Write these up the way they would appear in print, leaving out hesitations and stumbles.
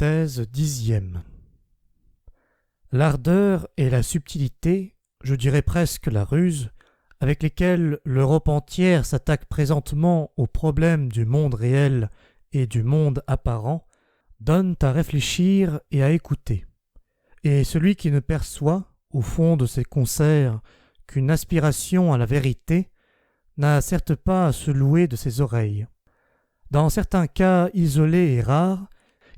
Thèse 10e. L'ardeur et la subtilité, je dirais presque la ruse, avec lesquelles l'Europe entière s'attaque présentement aux problèmes du monde réel et du monde apparent, donnent à réfléchir et à écouter. Et celui qui ne perçoit, au fond de ses concerts, qu'une aspiration à la vérité, n'a certes pas à se louer de ses oreilles. Dans certains cas isolés et rares,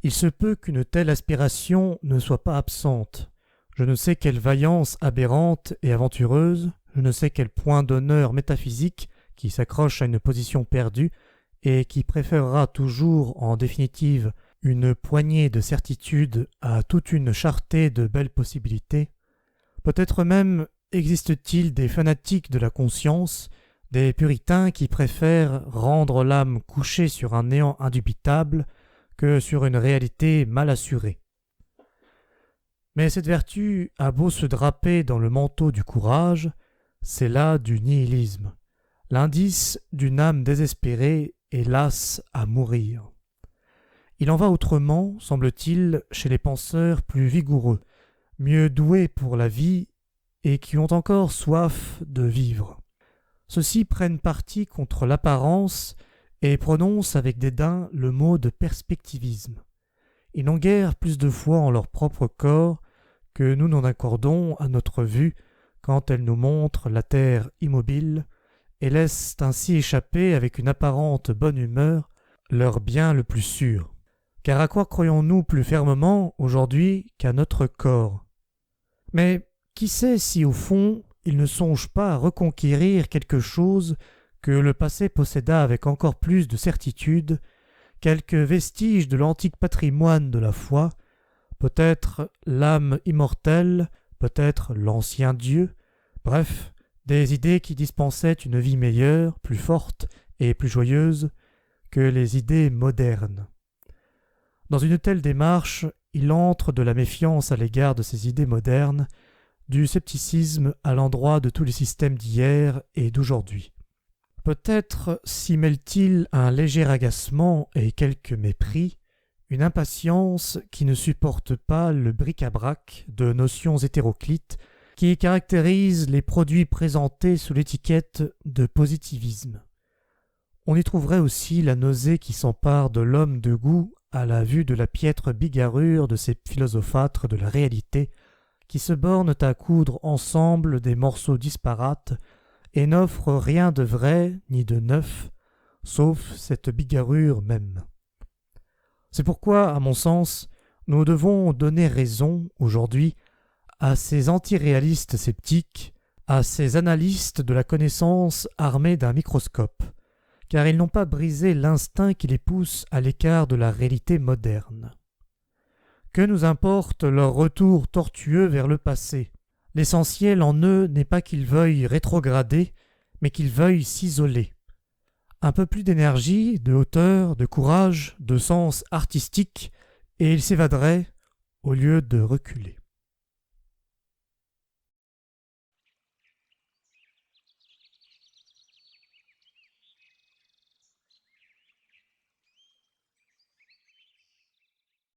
il se peut qu'une telle aspiration ne soit pas absente. Je ne sais quelle vaillance aberrante et aventureuse, je ne sais quel point d'honneur métaphysique qui s'accroche à une position perdue et qui préférera toujours en définitive une poignée de certitudes à toute une charretée de belles possibilités. Peut-être même existe-t-il des fanatiques de la conscience, des puritains qui préfèrent rendre l'âme couchée sur un néant indubitable que sur une réalité mal assurée. Mais cette vertu a beau se draper dans le manteau du courage, c'est là du nihilisme, l'indice d'une âme désespérée et lasse à mourir. Il en va autrement, semble-t-il, chez les penseurs plus vigoureux, mieux doués pour la vie et qui ont encore soif de vivre. Ceux-ci prennent parti contre l'apparence et prononcent avec dédain le mot de perspectivisme. Ils n'ont guère plus de foi en leur propre corps que nous n'en accordons à notre vue quand elle nous montre la terre immobile et laissent ainsi échapper avec une apparente bonne humeur leur bien le plus sûr. Car à quoi croyons-nous plus fermement aujourd'hui qu'à notre corps? Mais qui sait si au fond ils ne songent pas à reconquérir quelque chose que le passé posséda avec encore plus de certitude, quelques vestiges de l'antique patrimoine de la foi, peut-être l'âme immortelle, peut-être l'ancien Dieu, bref, des idées qui dispensaient une vie meilleure, plus forte et plus joyeuse que les idées modernes. Dans une telle démarche, il entre de la méfiance à l'égard de ces idées modernes, du scepticisme à l'endroit de tous les systèmes d'hier et d'aujourd'hui. Peut-être s'y mêle-t-il un léger agacement et quelque mépris, une impatience qui ne supporte pas le bric-à-brac de notions hétéroclites qui caractérisent les produits présentés sous l'étiquette de positivisme. On y trouverait aussi la nausée qui s'empare de l'homme de goût à la vue de la piètre bigarrure de ces philosophâtres de la réalité qui se bornent à coudre ensemble des morceaux disparates et n'offrent rien de vrai ni de neuf, sauf cette bigarrure même. C'est pourquoi, à mon sens, nous devons donner raison, aujourd'hui, à ces antiréalistes sceptiques, à ces analystes de la connaissance armés d'un microscope, car ils n'ont pas brisé l'instinct qui les pousse à l'écart de la réalité moderne. Que nous importe leur retour tortueux vers le passé? L'essentiel en eux n'est pas qu'ils veuillent rétrograder, mais qu'ils veuillent s'isoler. Un peu plus d'énergie, de hauteur, de courage, de sens artistique, et ils s'évaderaient au lieu de reculer.